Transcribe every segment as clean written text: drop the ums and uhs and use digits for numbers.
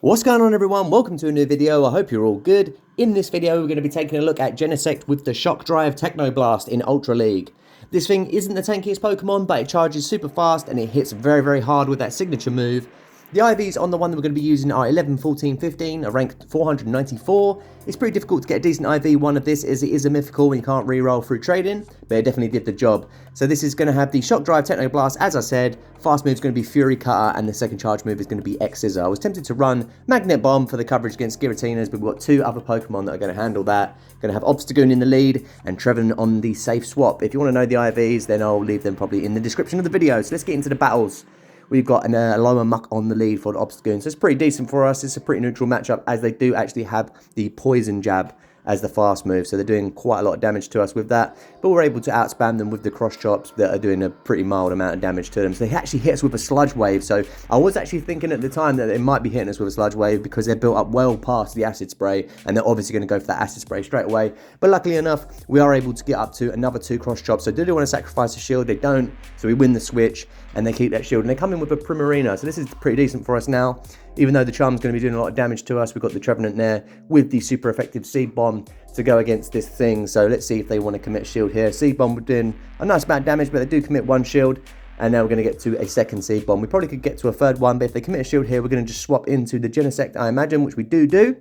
What's going on, everyone? Welcome to a new video. I hope you're all good. In this video, we're going to be taking a look at Genesect with the Shock Drive Technoblast in Ultra League. This thing isn't the tankiest Pokemon, but it charges super fast and it hits very, very hard with that signature move. The IVs on the one that we're going to be using are 11, 14, 15, a rank 494. It's pretty difficult to get a decent IV one of this, as it is a mythical and you can't reroll through trading, but it definitely did the job. So this is going to have the Shock Drive Technoblast, as I said. Fast move is going to be Fury Cutter, and the second charge move is going to be X-Scissor. I was tempted to run Magnet Bomb for the coverage against Giratinas, but we've got two other Pokemon that are going to handle that. Going to have Obstagoon in the lead and Trev on the safe swap. If you want to know the IVs, then I'll leave them probably in the description of the video. So let's get into the battles. We've got an Alola Muck on the lead for the Obstagoon, so it's pretty decent for us. It's a pretty neutral matchup, as they do actually have the Poison Jab as the fast move, so they're doing quite a lot of damage to us with that, but we're able to outspam them with the cross chops that are doing a pretty mild amount of damage to them. So they actually hit us with a sludge wave, so I was actually thinking at the time that they might be hitting us with a sludge wave because they're built up well past the acid spray, and they're obviously going to go for that acid spray straight away. But luckily enough, we are able to get up to another two cross chops. So do they want to sacrifice a shield? They don't, so we win the switch and they keep that shield, and they come in with a Primarina, so this is pretty decent for us now. Even though the Charm's going to be doing a lot of damage to us, we've got the Trevenant there with the super effective Seed Bomb to go against this thing. So let's see if they want to commit shield here. Seed Bomb would do a nice amount of damage, but they do commit one shield. And now we're going to get to a second Seed Bomb. We probably could get to a third one, but if they commit a shield here, we're going to just swap into the Genesect, I imagine, which we do.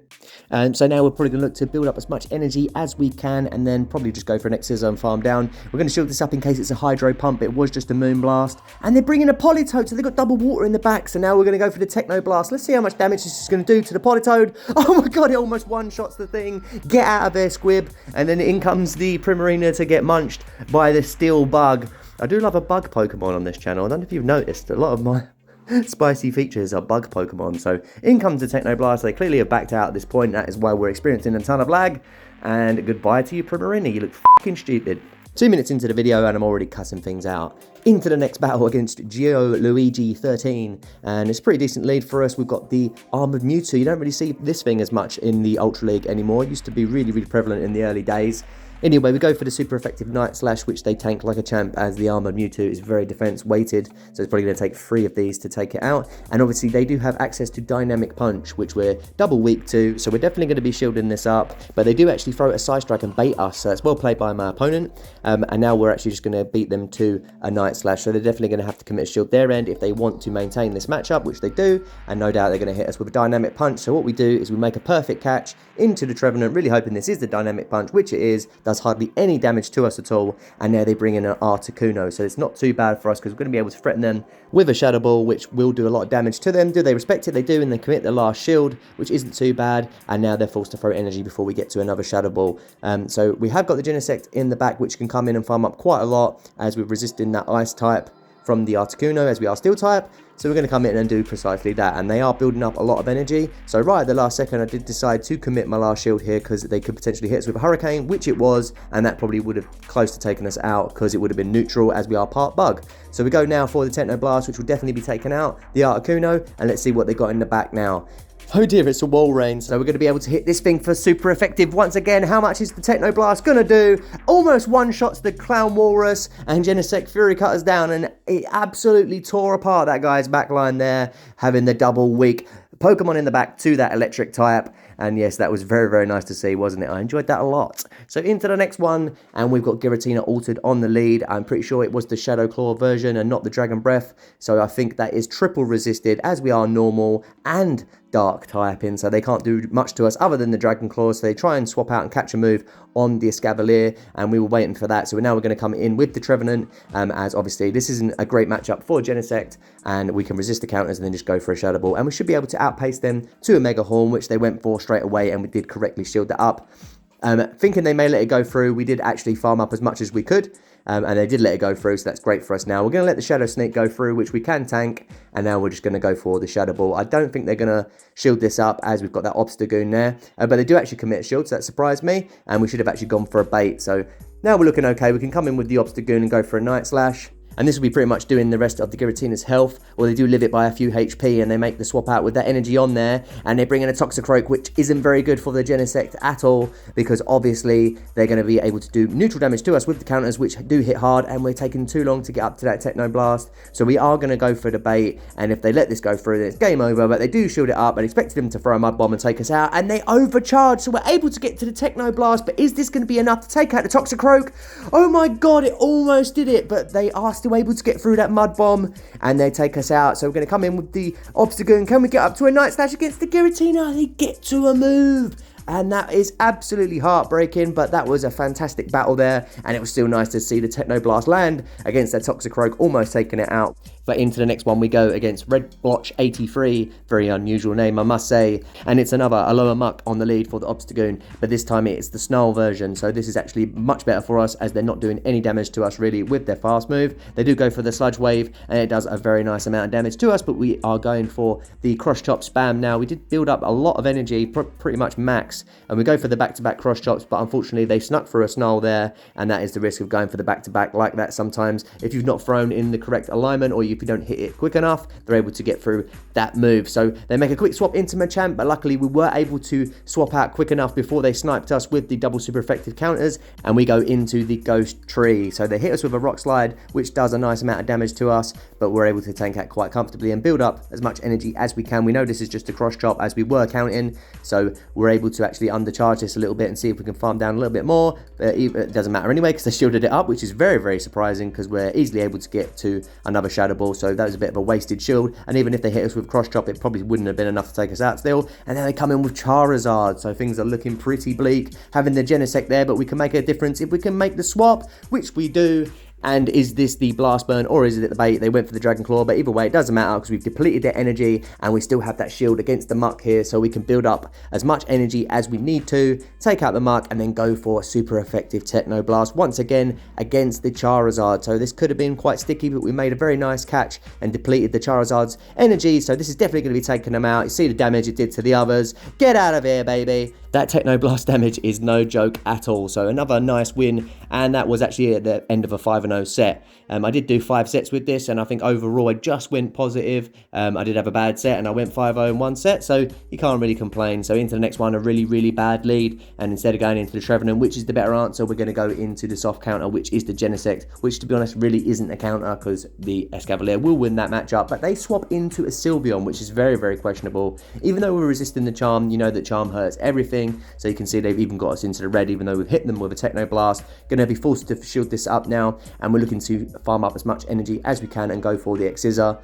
So now we're probably going to look to build up as much energy as we can, and then probably just go for an X-Scissor and farm down. We're going to shield this up in case it's a Hydro Pump. It was just a Moonblast. And they're bringing a Politoed, so they've got double water in the back. So now we're going to go for the Technoblast. Let's see how much damage this is going to do to the Politoed. Oh my god, it almost one-shots the thing. Get out of there, Squib. And then in comes the Primarina to get munched by the Steel Bug. I do love a bug Pokemon on this channel. I don't know if you've noticed, a lot of my spicy features are bug Pokemon. So in comes the Technoblast. They clearly have backed out at this point. That is why we're experiencing a ton of lag. And goodbye to you, Primarina. You look fucking stupid. 2 minutes into the video and I'm already cussing things out. Into the next battle against Luigi 13. And it's a pretty decent lead for us. We've got the Armored Mewtwo. You don't really see this thing as much in the Ultra League anymore. It used to be really, really prevalent in the early days. Anyway, we go for the super effective Night Slash, which they tank like a champ, as the Armored Mewtwo is very defense weighted, so it's probably going to take 3 of these to take it out. And obviously they do have access to Dynamic Punch, which we're double weak to, so we're definitely going to be shielding this up. But they do actually throw a Side Strike and bait us, so it's well played by my opponent. And now we're actually just going to beat them to a Night Slash, so they're definitely going to have to commit a shield their end if they want to maintain this matchup, which they do, and no doubt they're going to hit us with a Dynamic Punch. So what we do is we make a perfect catch into the Trevenant, really hoping this is the Dynamic Punch, which it is. Does hardly any damage to us at all, and now they bring in an Articuno, so it's not too bad for us because we're going to be able to threaten them with a Shadow Ball, which will do a lot of damage to them. Do they respect it? They do, and they commit the last shield, which isn't too bad, and now they're forced to throw energy before we get to another Shadow Ball. So we have got the Genesect in the back, which can come in and farm up quite a lot, as we're resisting that Ice type from the Articuno, as we are Steel type. So we're going to come in and do precisely that, and they are building up a lot of energy. So right at the last second, I did decide to commit my last shield here because they could potentially hit us with a Hurricane, which it was, and that probably would have close to taken us out because it would have been neutral, as we are part bug. So we go now for the Technoblast, which will definitely be taken out, the Articuno, and let's see what they got in the back now. Oh dear, it's a Walreins. So we're going to be able to hit this thing for super effective once again. How much is the Technoblast going to do? Almost one-shots the Clown Walrus, and Genesect Fury Cutters down, and it absolutely tore apart that guy's backline there, having the double weak Pokemon in the back to that electric type. And yes, that was very, very nice to see, wasn't it? I enjoyed that a lot. So into the next one, and we've got Giratina altered on the lead. I'm pretty sure it was the Shadow Claw version and not the Dragon Breath. So I think that is triple resisted, as we are normal and dark typing, so they can't do much to us other than the Dragon Claws. So they try and swap out and catch a move on the Escavalier, and we were waiting for that. So now we're going to come in with the Trevenant, as obviously this isn't a great matchup for Genesect, and we can resist the counters and then just go for a Shadow Ball, and we should be able to outpace them to a Mega Horn, which they went for straight away, and we did correctly shield that up. Thinking they may let it go through, we did actually farm up as much as we could, and they did let it go through, so that's great for us. Now we're going to let the Shadow Sneak go through, which we can tank, and now we're just going to go for the Shadow Ball. I don't think they're going to shield this up, as we've got that Obstagoon there, but they do actually commit a shield, so that surprised me, and we should have actually gone for a bait. So now we're looking okay. We can come in with the Obstagoon and go for a Night Slash. And this will be pretty much doing the rest of the Giratina's health, or they do live it by a few HP, and they make the swap out with that energy on there, and they bring in a Toxicroak, which isn't very good for the Genesect at all, because obviously they're going to be able to do neutral damage to us with the counters, which do hit hard, and we're taking too long to get up to that Techno Blast. So we are going to go for the bait, and if they let this go through, then it's game over. But they do shield it up, and expected them to throw a Mud Bomb and take us out, and they overcharge, so we're able to get to the Techno Blast. But is this going to be enough to take out the Toxicroak? Oh my god, it almost did it, but they are still able to get through that Mud Bomb, and they take us out. So we're going to come in with the Obstagoon. Can we get up to a Night Slash against the Giratina? They get to a move. And that is absolutely heartbreaking, but that was a fantastic battle there, and it was still nice to see the Techno Blast land against that Toxicroak, almost taking it out. But into the next one we go against Red Blotch 83, very unusual name I must say, and it's another Aloha Muck on the lead for the Obstagoon, but this time it's the Snarl version, so this is actually much better for us as they're not doing any damage to us really with their fast move. They do go for the Sludge Wave, and it does a very nice amount of damage to us, but we are going for the Cross Chop spam now. We did build up a lot of energy, pretty much max, and we go for the back-to-back Cross Chops, but unfortunately they snuck for a Snarl there, and that is the risk of going for the back-to-back like that sometimes. If you've not thrown in the correct alignment, or if you don't hit it quick enough, they're able to get through that move. So they make a quick swap into Machamp, but luckily we were able to swap out quick enough before they sniped us with the double super effective counters, and we go into the Ghost Tree. So they hit us with a Rock Slide, which does a nice amount of damage to us, but we're able to tank out quite comfortably and build up as much energy as we can. We know this is just a Cross Chop as we were counting, so we're able to actually undercharge this a little bit and see if we can farm down a little bit more. It doesn't matter anyway because they shielded it up, which is very, very surprising because we're easily able to get to another Shadow Ball, so that was a bit of a wasted shield, and even if they hit us with Cross Chop, it probably wouldn't have been enough to take us out still. And then they come in with Charizard, so things are looking pretty bleak having the Genesect there, but we can make a difference if we can make the swap, which we do. And is this the Blast Burn or is it the bait? They went for the Dragon Claw, but either way it doesn't matter because we've depleted their energy and we still have that shield against the Muck here, so we can build up as much energy as we need to, take out the Muck, and then go for a super effective Techno Blast once again against the Charizard. So this could have been quite sticky, but we made a very nice catch and depleted the Charizard's energy, so this is definitely going to be taking them out. You see the damage it did to the others. Get out of here, baby. That Techno Blast damage is no joke at all. So another nice win, and that was actually at the end of a 5-0 set. I did do 5 sets with this, and I think overall I just went positive. I did have a bad set, and I went 5-0 in one set, so you can't really complain. So into the next one, a really, really bad lead, and instead of going into the Trevenant, which is the better answer, we're going to go into the soft counter, which is the Genesect, which to be honest really isn't a counter because the Escavalier will win that matchup, but they swap into a Sylveon, which is very, very questionable. Even though we're resisting the Charm, you know that Charm hurts everything, so you can see they've even got us into the red, even though we've hit them with a Techno Blast. Going to be forced to shield this up now, and we're looking to farm up as much energy as we can and go for the X-Scissor,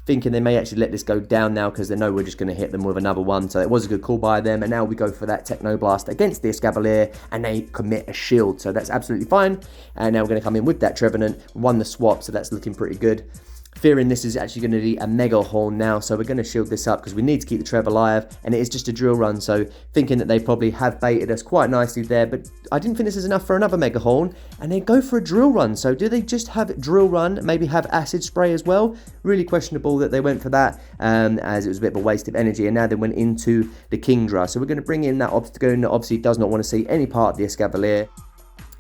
thinking they may actually let this go down now because they know we're just going to hit them with another one. So it was a good call by them, and now we go for that Techno Blast against the Escavalier, and they commit a shield, so that's absolutely fine. And now we're going to come in with that Trevenant, won the swap, so that's looking pretty good. Fearing this is actually going to be a Mega Horn now, so we're going to shield this up because we need to keep the Trev alive, and it is just a drill run, so thinking that they probably have baited us quite nicely there, but I didn't think this is enough for another Mega Horn, and they go for a drill run. So do they just have drill run, maybe have acid spray as well? Really questionable that they went for that, as it was a bit of a waste of energy, and now they went into the Kingdra. So we're going to bring in that Obstagoon that obviously does not want to see any part of the Escavalier.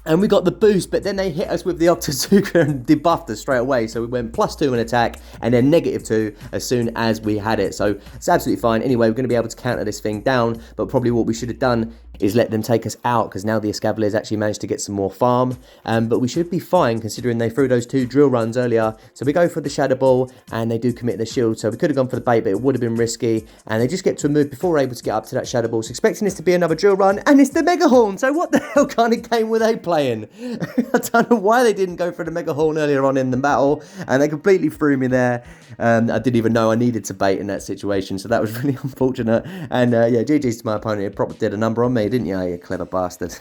And we got the boost, but then they hit us with the Octazooka and debuffed us straight away. So we went +2 in attack and then -2 as soon as we had it. So it's absolutely fine. Anyway, we're going to be able to counter this thing down, but probably what we should have done is let them take us out, because now the Escavalier's actually managed to get some more farm. But we should be fine considering they threw those 2 drill runs earlier. So we go for the Shadow Ball, and they do commit the shield. So we could have gone for the bait, but it would have been risky. And they just get to a move before we're able to get up to that Shadow Ball. So expecting this to be another drill run, and it's the Mega Horn. So what the hell kind of game were they playing? I don't know why they didn't go for the Mega Horn earlier on in the battle, and they completely threw me there. I didn't even know I needed to bait in that situation, so that was really unfortunate. And yeah, GG's to my opponent. It probably did a number on me, didn't you, you clever bastard?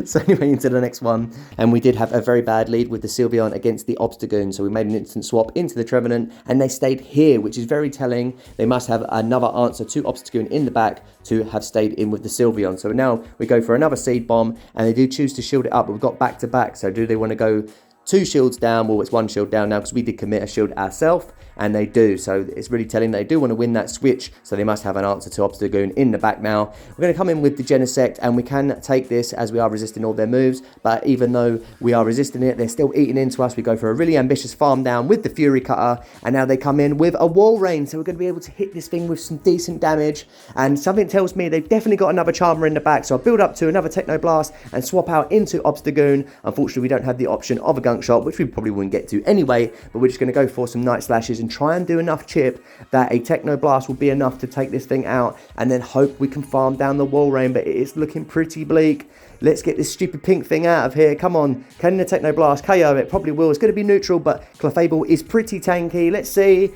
So anyway, into the next one, and we did have a very bad lead with the Sylveon against the Obstagoon, so we made an instant swap into the Trevenant, and they stayed here, which is very telling. They must have another answer to Obstagoon in the back to have stayed in with the Sylveon. So now we go for another Seed Bomb, and they do choose to shield it up, but we've got back to back. So do they want to go 2 shields down? Well, it's 1 shield down now because we did commit a shield ourselves, and they do. So it's really telling they do want to win that switch, so they must have an answer to Obstagoon in the back now. We're going to come in with the Genesect, and we can take this as we are resisting all their moves, but even though we are resisting it, they're still eating into us. We go for a really ambitious farm down with the Fury Cutter, and now they come in with a Walreins, so we're going to be able to hit this thing with some decent damage, and something tells me they've definitely got another Charmer in the back, so I'll build up to another Techno Blast and swap out into Obstagoon. Unfortunately, we don't have the option of a Gunk Shot, which we probably wouldn't get to anyway, but we're just going to go for some Night Slashes and try and do enough chip that a Techno Blast will be enough to take this thing out, and then hope we can farm down the Walrein, but it is looking pretty bleak. Let's get this stupid pink thing out of here. Come on. Can the Techno Blast KO it? Probably will. It's going to be neutral, but Clefable is pretty tanky. Let's see.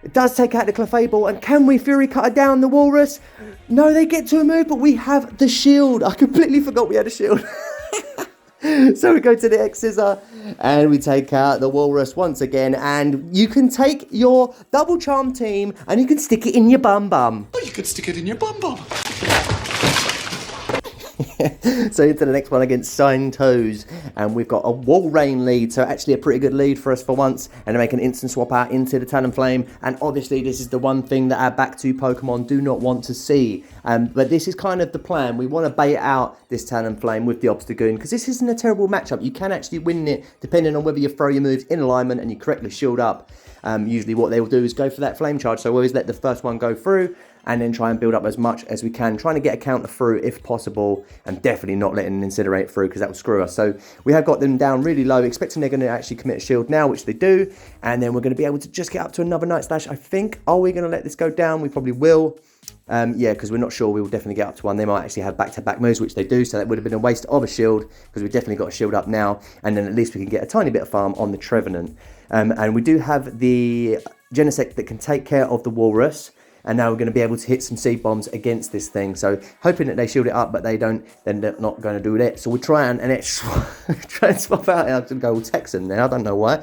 It does take out the Clefable, and can we Fury Cutter down the Walrus? No, they get to a move, but we have the shield. I completely forgot we had a shield. So we go to the X-Scissor, and we take out the Walrus once again, and you can take your Double Charm team, and you can stick it in your bum bum. Oh, you could stick it in your bum bum. So into the next one against Sign Toes, and we've got a Walrein lead, so actually a pretty good lead for us for once, and to make an instant swap out into the Talonflame. And obviously this is the one thing that our back two Pokemon do not want to see, but this is kind of the plan. We want to bait out this Talonflame with the Obstagoon, because this isn't a terrible matchup. You can actually win it depending on whether you throw your moves in alignment and you correctly shield up. Usually what they will do is go for that Flame Charge, so always let the first one go through, and then try and build up as much as we can, trying to get a counter through if possible, and definitely not letting an Incinerate through, because that will screw us. So we have got them down really low, expecting they're going to actually commit a shield now, which they do, and then we're going to be able to just get up to another Night Slash, I think. Are we going to let this go down? We probably will. Yeah, because we're not sure. We will definitely get up to one. They might actually have back-to-back moves, which they do, so that would have been a waste of a shield, because we've definitely got a shield up now, and then at least we can get a tiny bit of farm on the Trevenant. And we do have the Genesect that can take care of the Walrus, and now we're going to be able to hit some Seed Bombs against this thing. So hoping that they shield it up, but they don't, then they're not going to do that. So we try and try and swap out. I'm going to go all Texan now, I don't know why.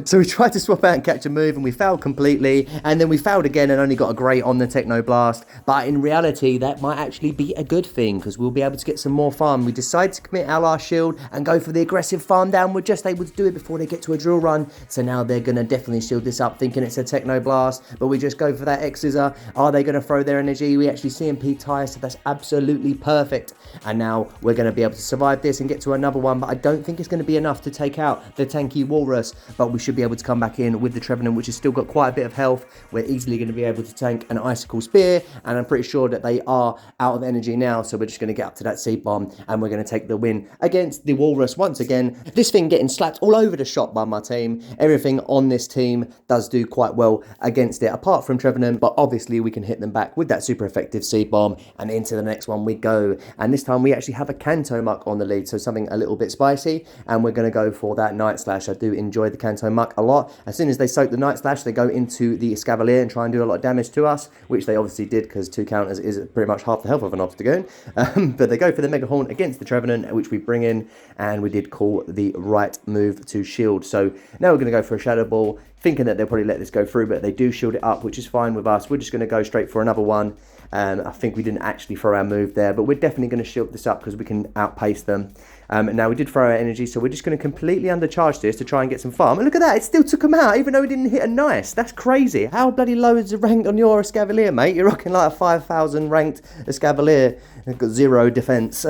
So we tried to swap out and catch a move, and we failed completely, and then we failed again and only got a great on the Techno Blast. But in reality, that might actually be a good thing, because we'll be able to get some more farm. We decide to commit our last shield and go for the aggressive farm down. We're just able to do it before they get to a drill run. So now they're going to definitely shield this up, thinking it's a Techno Blast, but we just go for that X-Scissor. Are they going to throw their energy? We actually CMP tire, so that's absolutely perfect. And now we're going to be able to survive this and get to another one, but I don't think it's going to be enough to take out the tanky Walrus, but we should be able to come back in with the Trevenant, which has still got quite a bit of health. We're easily going to be able to tank an Icicle Spear, and I'm pretty sure that they are out of energy now, so we're just going to get up to that Seed Bomb, and we're going to take the win against the Walrus once again. This thing getting slapped all over the shop by my team. Everything on this team does do quite well against it, apart from Trevenant, but obviously we can hit them back with that super effective Seed Bomb, and into the next one we go. And this time we actually have a Kanto Muck on the lead, so something a little bit spicy, and we're going to go for that Night Slash. I do enjoy the Kanto Muck a lot. As soon as they soak the Night Slash, they go into the Escavalier and try and do a lot of damage to us, which they obviously did, because 2 counters is pretty much half the health of an Obstagoon. But they go for the Mega Horn against the Trevenant, which we bring in, and we did call the right move to shield. So now we're going to go for a Shadow Ball, thinking that they'll probably let this go through, but they do shield it up, which is fine with us. We're just going to go straight for another one. I think we didn't actually throw our move there, but we're definitely going to shield this up because we can outpace them. Now we did throw our energy, so we're just going to completely undercharge this to try and get some farm. And look at that, it still took him out, even though we didn't hit a nice. That's crazy. How bloody low is the rank on your Escavalier, mate? You're rocking like a 5,000 ranked Escavalier. They've got 0 defense.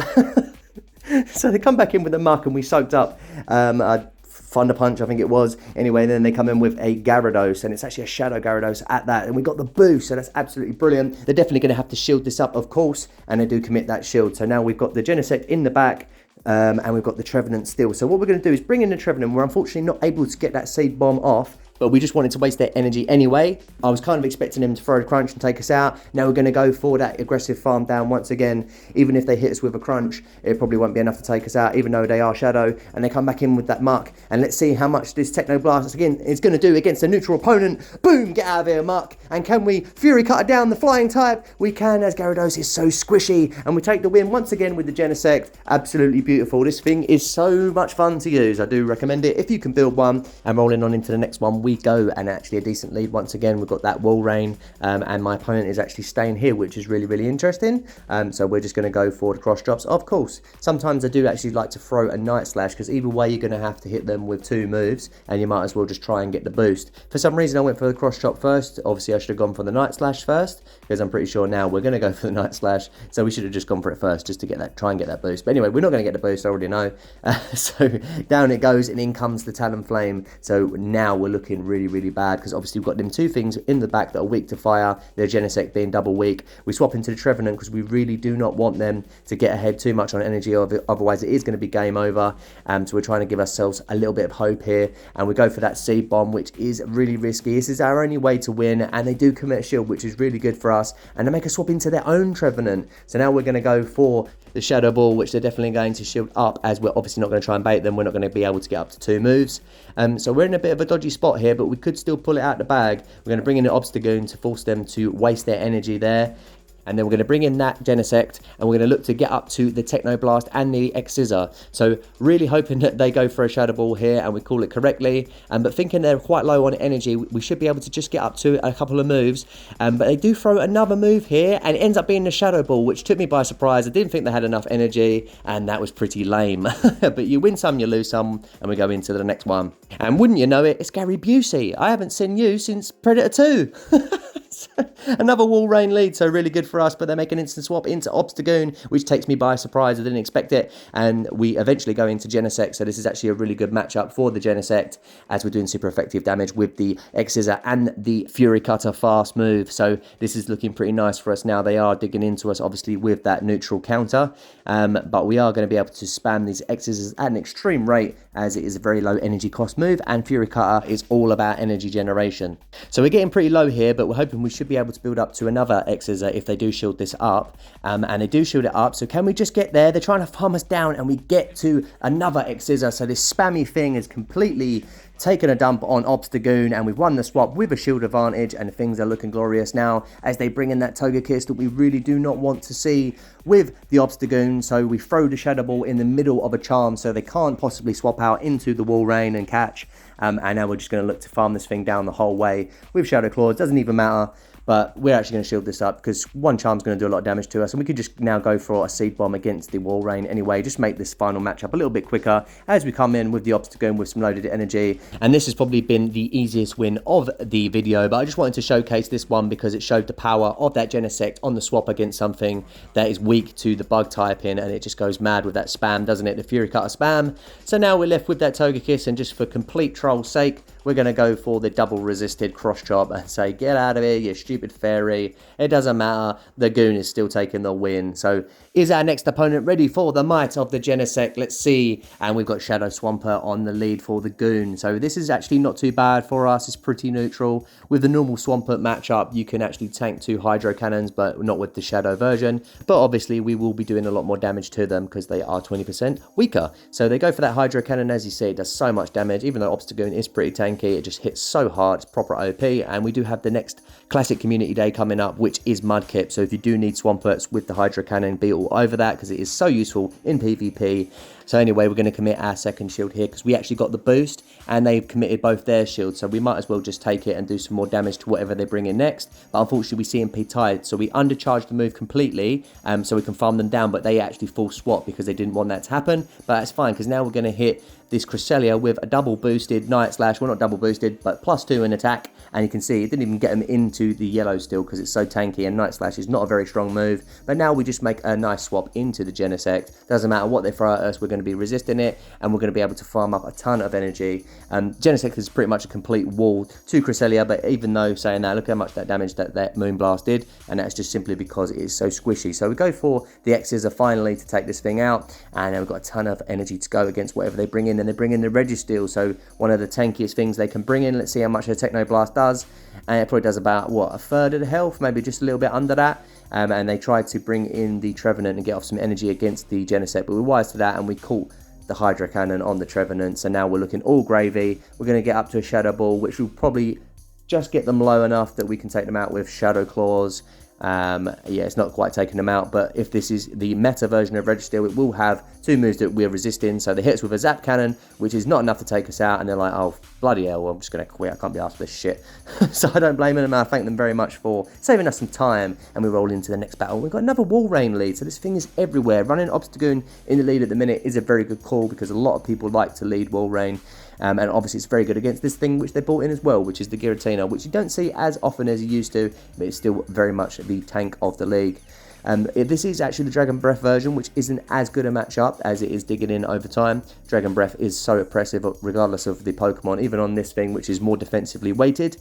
So they come back in with a muck, and we soaked up Thunder Punch, I think it was. Anyway, then they come in with a Gyarados, and it's actually a Shadow Gyarados at that, and we got the boost, so that's absolutely brilliant. They're definitely going to have to shield this up, of course, and they do commit that shield. So now we've got the Genesect in the back, and we've got the Trevenant still. So what we're going to do is bring in the Trevenant. We're unfortunately not able to get that Seed Bomb off, but we just wanted to waste their energy anyway. I was kind of expecting them to throw a crunch and take us out. Now we're going to go for that aggressive farm down once again. Even if they hit us with a crunch, it probably won't be enough to take us out, even though they are Shadow. And they come back in with that Muck. And let's see how much this Techno Blast again is going to do against a neutral opponent. Boom! Get out of here, Muck. And can we Fury Cutter down the flying type? We can, as Gyarados is so squishy. And we take the win once again with the Genesect. Absolutely beautiful. This thing is so much fun to use. I do recommend it if you can build one. And rolling on into the next one, we we go and actually a decent lead. Once again, we've got that Walrein, and my opponent is actually staying here, which is really, really interesting. So we're just going to go for the cross drops. Of course, sometimes I do actually like to throw a Night Slash, because either way you're going to have to hit them with 2 moves, and you might as well just try and get the boost. For some reason I went for the cross drop first. Obviously I should have gone for the Night Slash first, because I'm pretty sure now we're going to go for the Night Slash, so we should have just gone for it first just to get that, try and get that boost. But anyway, we're not going to get the boost, I already know. So down it goes, and in comes the Talonflame. So now we're looking really, really bad, because obviously we've got them 2 things in the back that are weak to fire, the Genesect being double weak. We swap into the Trevenant because we really do not want them to get ahead too much on energy, otherwise it is going to be game over. So we're trying to give ourselves a little bit of hope here, and we go for that Seed Bomb, which is really risky. This is our only way to win, and they do commit a shield, which is really good for us, and they make us swap into their own Trevenant. So now we're going to go for the Shadow Ball, which they're definitely going to shield up, as we're obviously not going to try and bait them. We're not going to be able to get up to 2 moves. So we're in a bit of a dodgy spot here, but we could still pull it out the bag. We're going to bring in the Obstagoon to force them to waste their energy there. And then we're going to bring in that Genesect, and we're going to look to get up to the Technoblast and the X-Scissor. So really hoping that they go for a Shadow Ball here and we call it correctly. But thinking they're quite low on energy, we should be able to just get up to a couple of moves. But they do throw another move here, and it ends up being the Shadow Ball, which took me by surprise. I didn't think they had enough energy, and that was pretty lame. But you win some, you lose some, and we go into the next one. And wouldn't you know it, it's Gary Buesey. I haven't seen you since Predator 2. Another Walrein lead, so really good for us, but they make an instant swap into Obstagoon, which takes me by surprise. I didn't expect it, and we eventually go into Genesect, so this is actually a really good matchup for the Genesect, as we're doing super effective damage with the X-Scissor and the Fury Cutter fast move. So this is looking pretty nice for us now. They are digging into us, obviously, with that neutral counter, but we are going to be able to spam these X-Scissors at an extreme rate, as it is a very low energy cost move, and Fury Cutter is all about energy generation. So we're getting pretty low here, but we're hoping we should be able to build up to another X-Scissor if they do shield this up, and they do shield it up. So can we just get there? They're trying to farm us down, and we get to another X-Scissor. So this spammy thing is completely taken a dump on Obstagoon, and we've won the swap with a shield advantage, and things are looking glorious now as they bring in that Togekiss that we really do not want to see with the Obstagoon. So we throw the Shadow Ball in the middle of a Charm, so they can't possibly swap out into the Walrein and catch. And now we're just going to look to farm this thing down the whole way with Shadow Claws. Doesn't even matter. But we're actually going to shield this up, because one Charm's going to do a lot of damage to us, and we could just now go for a Seed Bomb against the Walrein anyway. Just make this final matchup a little bit quicker as we come in with the Obstagoon with some loaded energy. And this has probably been the easiest win of the video, but I just wanted to showcase this one because it showed the power of that Genesect on the swap against something that is weak to the bug typing, and it just goes mad with that spam, doesn't it? The Fury Cutter spam. So now we're left with that Togekiss, and just for complete troll's sake, we're going to go for the double resisted cross chop and say, get out of here, you stupid fairy. It doesn't matter. The Goon is still taking the win. So is our next opponent ready for the might of the Genesect? Let's see. And we've got Shadow Swampert on the lead for the Goon. So this is actually not too bad for us. It's pretty neutral. With the normal Swampert matchup, you can actually tank 2 Hydro Cannons, but not with the Shadow version. But obviously, we will be doing a lot more damage to them because they are 20% weaker. So they go for that Hydro Cannon. As you see, it does so much damage. Even though Obstagoon is pretty tanky, it just hits so hard. It's proper OP. And we do have the next Classic Community Day coming up, which is Mudkip. So if you do need Swamperts with the Hydro Cannon, be all over that, because it is so useful in PvP. So anyway, we're going to commit our second shield here because we actually got the boost and they've committed both their shields. So we might as well just take it and do some more damage to whatever they bring in next. But unfortunately, we CMP tied. So we undercharged the move completely so we can farm them down. But they actually full swap because they didn't want that to happen. But that's fine because now we're going to hit this Cresselia with a double boosted Night Slash. Well, not double boosted, but +2 in attack. And you can see it didn't even get them into the yellow still because it's so tanky, and Night Slash is not a very strong move. But now we just make a nice swap into the Genesect. Doesn't matter what they throw at us, we're going to be resisting it, and we're going to be able to farm up a ton of energy. Genesect is pretty much a complete wall to Cresselia, but even though saying that, look how much that damage that Moonblast did, and that's just simply because it is so squishy. So we go for the X-Scissor finally to take this thing out, and we've got a ton of energy to go against whatever they bring in, and they bring in the Registeel, so one of the tankiest things they can bring in. Let's see how much a Technoblast does, and it probably does about, what, a third of the health, maybe just a little bit under that. And they tried to bring in the Trevenant and get off some energy against the Genesect, but we were wise to that, and we caught the Hydro Cannon on the Trevenant. So now we're looking all gravy. We're going to get up to a Shadow Ball, which will probably just get them low enough that we can take them out with Shadow Claws. Yeah, it's not quite taking them out, but if this is the meta version of Registeel, it will have 2 moves that we're resisting. So they hit us with a Zap Cannon, which is not enough to take us out, and they're like, oh, bloody hell, I'm just going to quit, I can't be asked for this shit. So I don't blame them, and I thank them very much for saving us some time, and we roll into the next battle. We've got another Walrein lead, so this thing is everywhere. Running Obstagoon in the lead at the minute is a very good call, because a lot of people like to lead Walrein. And obviously it's very good against this thing which they brought in as well, which is the Giratina, which you don't see as often as you used to, but it's still very much the tank of the league. This is actually the Dragon Breath version, which isn't as good a matchup as it is digging in over time. Dragon Breath is so oppressive regardless of the Pokemon, even on this thing, which is more defensively weighted.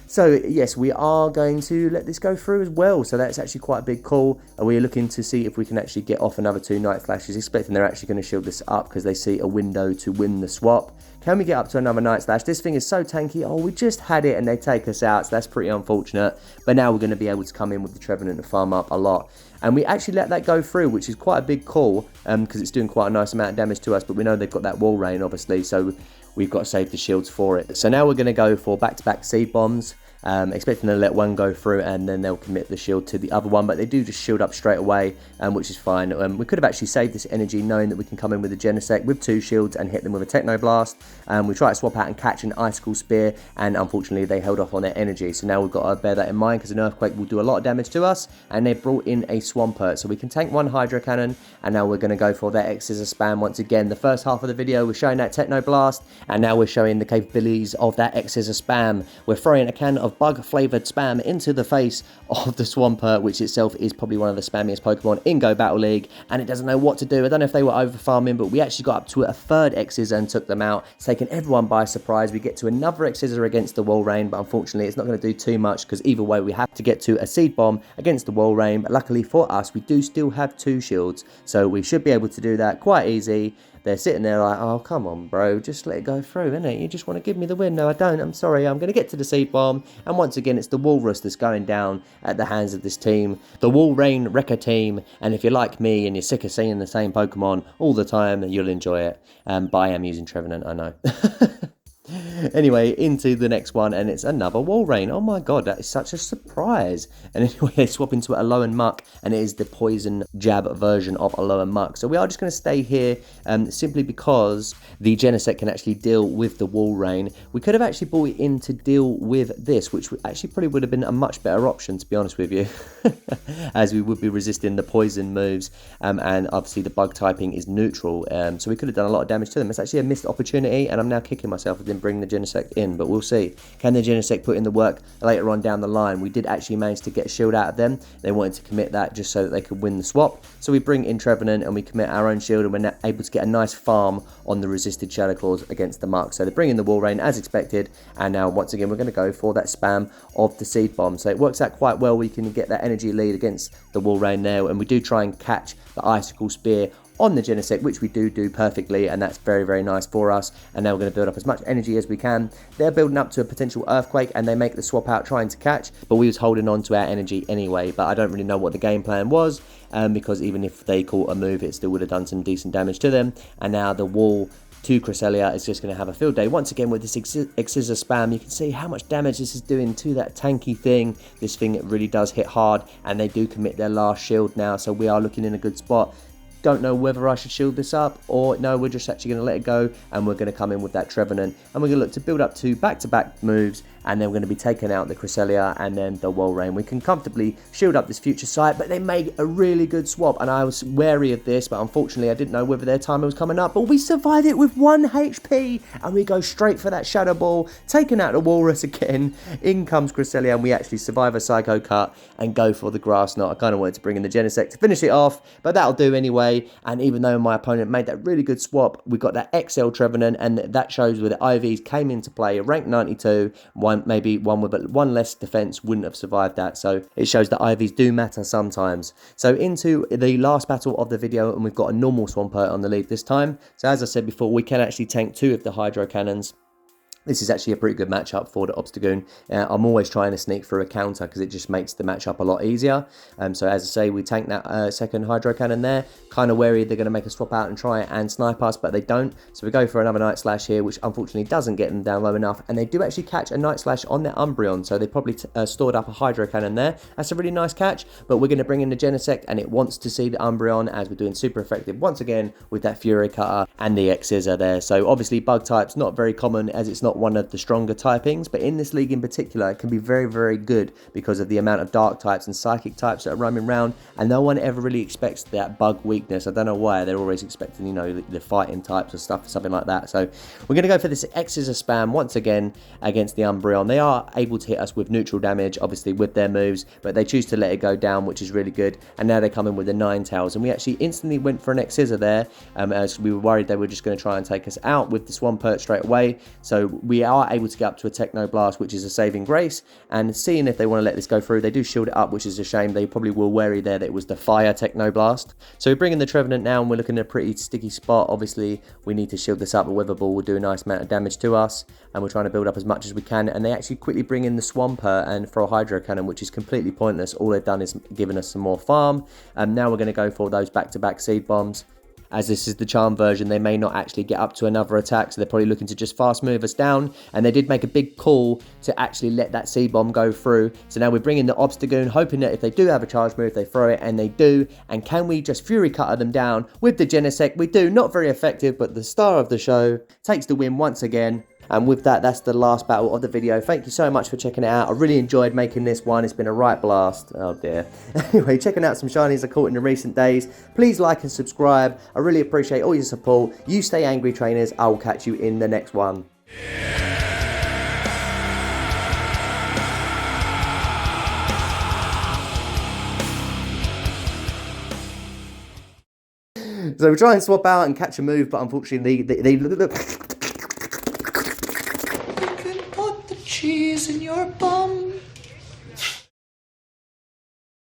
So yes, we are going to let this go through as well, so that's actually quite a big call. And we're looking to see if we can actually get off another 2 Night Slashes, expecting they're actually going to shield this up because they see a window to win the swap. Can we get up to another Night Slash? This thing is so tanky. Oh, we just had it and they take us out, so that's pretty unfortunate. But now we're going to be able to come in with the Trevenant and farm up a lot. And we actually let that go through, which is quite a big call, because it's doing quite a nice amount of damage to us, but we know they've got that Walrein, obviously, so we've got to save the shields for it. So now we're going to go for back-to-back Seed Bombs. Expecting to let one go through and then they'll commit the shield to the other one, but they do just shield up straight away, which is fine. We could have actually saved this energy knowing that we can come in with a Genesect with 2 shields and hit them with a Techno Blast. We try to swap out and catch an Icicle Spear, and unfortunately they held off on their energy, so now we've got to bear that in mind because an Earthquake will do a lot of damage to us, and they've brought in a Swampert, so we can tank 1 Hydro Cannon, and now we're going to go for that X-Scissor spam once again. The first half of the video we're showing that Techno Blast, and now we're showing the capabilities of that X-Scissor spam. We're throwing a can of bug flavoured spam into the face of the Swampert, which itself is probably one of the spammiest Pokemon in Go Battle League, and it doesn't know what to do. I don't know if they were over farming, but we actually got up to a 3rd X-Scissor and took them out. It's taken everyone by surprise. We get to another X-Scissor against the Walrein, but unfortunately it's not going to do too much because either way we have to get to a Seed Bomb against the Walrein. But luckily for us, we do still have 2 shields, so we should be able to do that quite easy. They're sitting there like, oh, come on, bro, just let it go through, innit? You just want to give me the win. No, I don't. I'm sorry. I'm going to get to the Seed Bomb. And once again, it's the Walrus that's going down at the hands of this team. The Walrein Wrecker team. And if you're like me and you're sick of seeing the same Pokemon all the time, you'll enjoy it. But I am using Trevenant, I know. Anyway, into the next one, and it's another Walrein. Oh my god, that is such a surprise. And anyway, they swap into Alolan Muck, and it is the Poison Jab version of Alolan Muck. So we are just going to stay here, simply because the Genesect can actually deal with the Walrein. We could have actually brought it in to deal with this, which actually probably would have been a much better option, to be honest with you, as we would be resisting the poison moves, and obviously the bug typing is neutral, so we could have done a lot of damage to them. It's actually a missed opportunity, and I'm now kicking myself. I didn't bring the Genesect in, but we'll see. Can the Genesect put in the work later on down the line? We did actually manage to get a shield out of them. They wanted to commit that just so that they could win the swap, so we bring in Trevenant and we commit our own shield, and we're now able to get a nice farm on the resisted Shadow Claws against the Muck. So they bring in the Walrein as expected, and now once again we're going to go for that spam of the Seed Bomb. So it works out quite well. We can get that energy lead against the Walrein there, and we do try and catch the Icicle Spear on the Genesect, which we do perfectly, and that's very, very nice for us. And now we're going to build up as much energy as we can. They're building up to a potential Earthquake, and they make the swap out trying to catch, but we was holding on to our energy anyway. But I don't really know what the game plan was, because even if they caught a move, it still would have done some decent damage to them. And now the wall to Cresselia is just going to have a field day once again with this X-Scissor spam. You can see how much damage this is doing to that tanky thing. This thing really does hit hard, and they do commit their last shield now, so we are looking in a good spot. Don't know whether I should shield this up or no, we're just actually going to let it go, and we're going to come in with that Trevenant, and we're going to look to build up to back-to-back moves, and then we're going to be taking out the Cresselia and then the Walrein. We can comfortably shield up this future sight, but they made a really good swap, and I was wary of this, but unfortunately I didn't know whether their timer was coming up, but we survived it with 1 HP, and we go straight for that Shadow Ball, taking out the Walrus again. In comes Cresselia, and we actually survive a Psycho Cut and go for the Grass Knot. I kind of wanted to bring in the Genesect to finish it off, but that'll do anyway. And even though my opponent made that really good swap, we got that XL Trevenant, and that shows where the IVs came into play. Rank 92, maybe one with one less defense wouldn't have survived that. So it shows that IVs do matter sometimes. So into the last battle of the video, and we've got a normal Swampert on the lead this time. So as I said before, we can actually tank 2 of the Hydro Cannons. This is actually a pretty good matchup for the Obstagoon. I'm always trying to sneak through a counter because it just makes the matchup a lot easier. So as I say, we tank that second hydro cannon there. Kind of wary they're going to make a swap out and try and snipe us, but they don't. So we go for another Night Slash here, which unfortunately doesn't get them down low enough. And they do actually catch a Night Slash on their Umbreon, so they probably stored up a hydro cannon there. That's a really nice catch, but we're going to bring in the Genesect, and it wants to see the Umbreon as we're doing super effective once again with that Fury Cutter and the X-Scissor there. So obviously bug type's not very common as it's not one of the stronger typings, but in this league in particular it can be very, very good because of the amount of dark types and psychic types that are roaming around, and no one ever really expects that bug weakness. I don't know why, they're always expecting, you know, the fighting types or stuff, something like that. So we're going to go for this X-Scissor spam once again against the Umbreon. They are able to hit us with neutral damage, obviously with their moves, but they choose to let it go down, which is really good. And now they come in with the Ninetales, and we actually instantly went for an X-Scissor there, as we were worried they were just going to try and take us out with the Swampert straight away. So we are able to get up to a Techno Blast, which is a saving grace, and seeing if they want to let this go through. They do shield it up, which is a shame. They probably were wary there that it was the Fire Techno Blast. So we bring in the Trevenant now, and we're looking at a pretty sticky spot. Obviously we need to shield this up. A Weather Ball will do a nice amount of damage to us, and we're trying to build up as much as we can. And they actually quickly bring in the Swampert and throw a Hydro Cannon, which is completely pointless. All they've done is given us some more farm, and now we're going to go for those back-to-back Seed Bombs. As this is the charm version, they may not actually get up to another attack, so they're probably looking to just fast move us down. And they did make a big call to actually let that Seed Bomb go through. So now we bring in the Obstagoon, hoping that if they do have a charge move, they throw it, and they do. And can we just Fury Cutter them down with the Genesect? We do. Not very effective, but the star of the show takes the win once again. And with that, that's the last battle of the video. Thank you so much for checking it out. I really enjoyed making this one. It's been a right blast. Oh dear. Anyway, checking out some shinies I caught in the recent days. Please like and subscribe. I really appreciate all your support. You stay angry, trainers. I will catch you in the next one. So we try and swap out and catch a move, but unfortunately they Cheese in your bum.